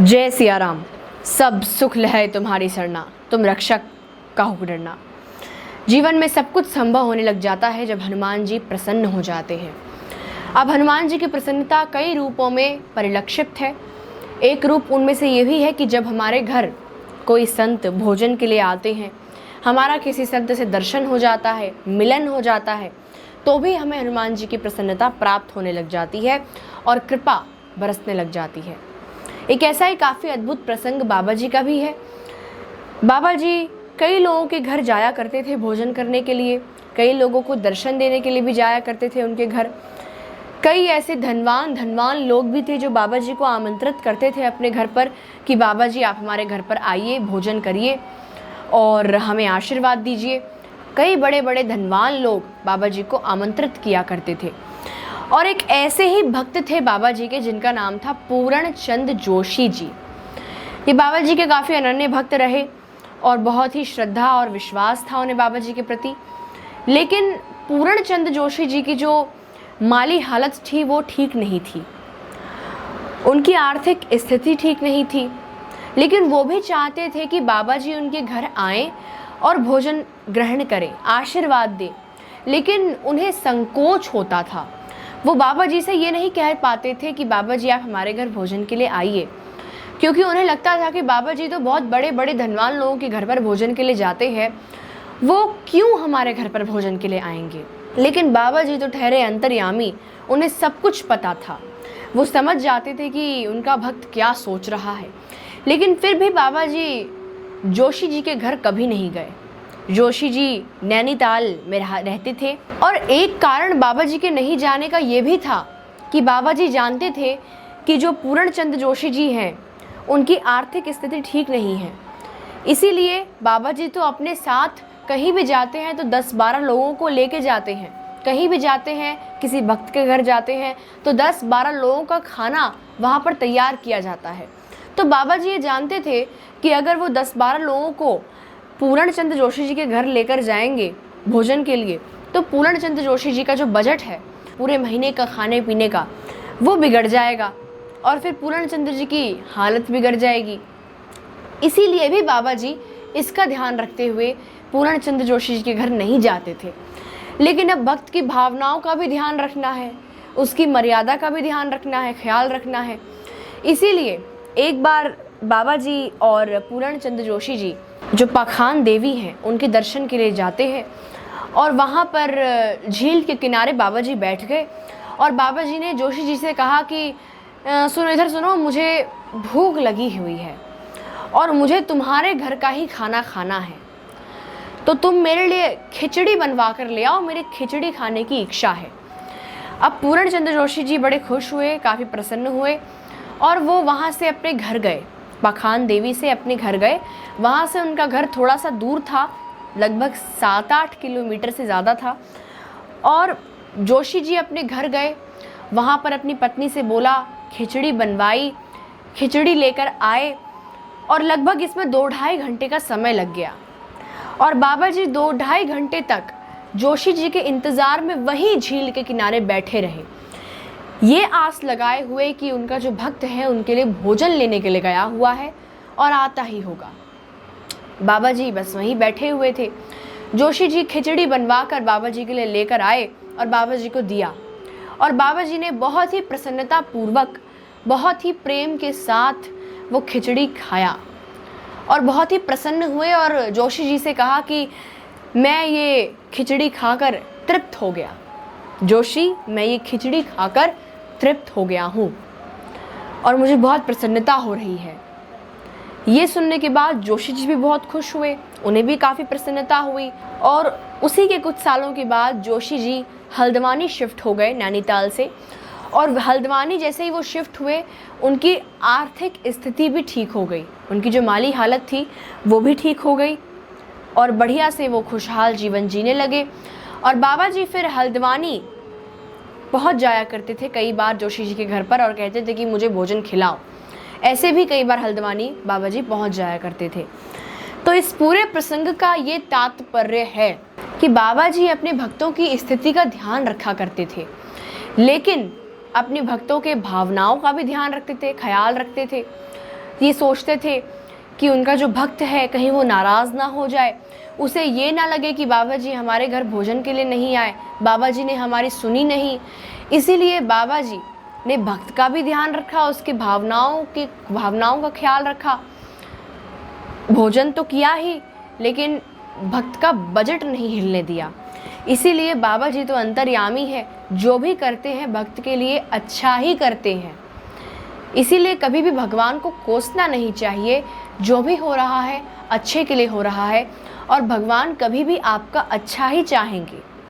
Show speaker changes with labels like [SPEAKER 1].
[SPEAKER 1] जय सिया राम। सब सुख लहे तुम्हारी सरना, तुम रक्षक काहू डरना। जीवन में सब कुछ संभव होने लग जाता है जब हनुमान जी प्रसन्न हो जाते हैं। अब हनुमान जी की प्रसन्नता कई रूपों में परिलक्षित है। एक रूप उनमें से ये भी है कि जब हमारे घर कोई संत भोजन के लिए आते हैं, हमारा किसी संत से दर्शन हो जाता है, मिलन हो जाता है, तो भी हमें हनुमान जी की प्रसन्नता प्राप्त होने लग जाती है और कृपा बरसने लग जाती है। एक ऐसा ही काफ़ी अद्भुत प्रसंग बाबा जी का भी है। बाबा जी कई लोगों के घर जाया करते थे भोजन करने के लिए, कई लोगों को दर्शन देने के लिए भी जाया करते थे उनके घर। कई ऐसे धनवान लोग भी थे जो बाबा जी को आमंत्रित करते थे अपने घर पर कि बाबा जी आप हमारे घर पर आइए, भोजन करिए और हमें आशीर्वाद दीजिए। कई बड़े बड़े धनवान लोग बाबा जी को आमंत्रित किया करते थे। और एक ऐसे ही भक्त थे बाबा जी के जिनका नाम था पूरण चंद जोशी जी। ये बाबा जी के काफ़ी अनन्य भक्त रहे और बहुत ही श्रद्धा और विश्वास था उन्हें बाबा जी के प्रति। लेकिन पूरण चंद जोशी जी की जो माली हालत थी वो ठीक नहीं थी, उनकी आर्थिक स्थिति ठीक नहीं थी। लेकिन वो भी चाहते थे कि बाबा जी उनके घर आएं और भोजन ग्रहण करें, आशीर्वाद दें। लेकिन उन्हें संकोच होता था, वो बाबा जी से ये नहीं कह पाते थे कि बाबा जी आप हमारे घर भोजन के लिए आइए, क्योंकि उन्हें लगता था कि बाबा जी तो बहुत बड़े बड़े धनवान लोगों के घर पर भोजन के लिए जाते हैं, वो क्यों हमारे घर पर भोजन के लिए आएंगे। लेकिन बाबा जी तो ठहरे अंतर्यामी, उन्हें सब कुछ पता था, वो समझ जाते थे कि उनका भक्त क्या सोच रहा है। लेकिन फिर भी बाबा जी जोशी जी के घर कभी नहीं गए। जोशी जी नैनीताल में रहते थे और एक कारण बाबा जी के नहीं जाने का ये भी था कि बाबा जी जानते थे कि जो पूरण चंद जोशी जी हैं उनकी आर्थिक स्थिति ठीक नहीं है। इसीलिए बाबा जी तो अपने साथ कहीं भी जाते हैं तो 10-12 लोगों को लेके जाते हैं। कहीं भी जाते हैं, किसी भक्त के घर जाते हैं तो 10-12 लोगों का खाना वहाँ पर तैयार किया जाता है। तो बाबा जी ये जानते थे कि अगर वो 10-12 लोगों को पूरण चंद जोशी जी के घर लेकर जाएंगे भोजन के लिए, तो पूरण चंद जोशी जी का जो बजट है पूरे महीने का खाने पीने का, वो बिगड़ जाएगा और फिर पूरण चंद जी की हालत बिगड़ जाएगी। इसीलिए भी बाबा जी इसका ध्यान रखते हुए पूरण चंद जोशी जी के घर नहीं जाते थे। लेकिन अब भक्त की भावनाओं का भी ध्यान रखना है, उसकी मर्यादा का भी ध्यान रखना है, ख्याल रखना है। इसीलिए एक बार बाबा जी और पूरण चंद जोशी जी जो पाखान देवी हैं उनके दर्शन के लिए जाते हैं और वहाँ पर झील के किनारे बाबा जी बैठ गए और बाबा जी ने जोशी जी से कहा कि सुनो, इधर सुनो, मुझे भूख लगी हुई है और मुझे तुम्हारे घर का ही खाना खाना है, तो तुम मेरे लिए खिचड़ी बनवा कर ले आओ, मेरी खिचड़ी खाने की इच्छा है। अब पूरण चंद जोशी जी बड़े खुश हुए, काफ़ी प्रसन्न हुए और वो वहाँ से अपने घर गए, पाखान देवी से अपने घर गए। वहाँ से उनका घर थोड़ा सा दूर था, लगभग 7-8 किलोमीटर से ज़्यादा था। और जोशी जी अपने घर गए, वहाँ पर अपनी पत्नी से बोला, खिचड़ी बनवाई, खिचड़ी लेकर आए और लगभग इसमें 2-2.5 घंटे का समय लग गया। और बाबा जी 2-2.5 घंटे तक जोशी जी के इंतज़ार में वहीं झील के किनारे बैठे रहे, ये आस लगाए हुए कि उनका जो भक्त है उनके लिए भोजन लेने के लिए गया हुआ है और आता ही होगा। बाबा जी बस वहीं बैठे हुए थे। जोशी जी खिचड़ी बनवा कर बाबा जी के लिए लेकर आए और बाबा जी को दिया और बाबा जी ने बहुत ही प्रसन्नता पूर्वक, बहुत ही प्रेम के साथ वो खिचड़ी खाया और बहुत ही प्रसन्न हुए और जोशी जी से कहा कि मैं ये खिचड़ी खाकर तृप्त हो गया। जोशी, मैं ये खिचड़ी खाकर तृप्त हो गया हूँ और मुझे बहुत प्रसन्नता हो रही है। ये सुनने के बाद जोशी जी भी बहुत खुश हुए, उन्हें भी काफ़ी प्रसन्नता हुई और उसी के कुछ सालों के बाद जोशी जी हल्द्वानी शिफ्ट हो गए नैनीताल से। और हल्द्वानी जैसे ही वो शिफ्ट हुए, उनकी आर्थिक स्थिति भी ठीक हो गई, उनकी जो माली हालत थी वो भी ठीक हो गई और बढ़िया से वो खुशहाल जीवन जीने लगे। और बाबा जी फिर हल्द्वानी पहुंच जाया करते थे कई बार जोशी जी के घर पर और कहते थे कि मुझे भोजन खिलाओ। ऐसे भी कई बार हल्द्वानी बाबा जी पहुंच जाया करते थे। तो इस पूरे प्रसंग का ये तात्पर्य है कि बाबा जी अपने भक्तों की स्थिति का ध्यान रखा करते थे, लेकिन अपने भक्तों के भावनाओं का भी ध्यान रखते थे, ख्याल रखते थे। ये सोचते थे कि उनका जो भक्त है कहीं वो नाराज़ ना हो जाए, उसे ये ना लगे कि बाबा जी हमारे घर भोजन के लिए नहीं आए, बाबा जी ने हमारी सुनी नहीं। इसीलिए बाबा जी ने भक्त का भी ध्यान रखा, उसकी भावनाओं का ख्याल रखा। भोजन तो किया ही, लेकिन भक्त का बजट नहीं हिलने दिया। इसीलिए बाबा जी तो अंतर्यामी है, जो भी करते हैं भक्त के लिए अच्छा ही करते हैं। इसीलिए कभी भी भगवान को कोसना नहीं चाहिए। जो भी हो रहा है अच्छे के लिए हो रहा है, और भगवान कभी भी आपका अच्छा ही चाहेंगे।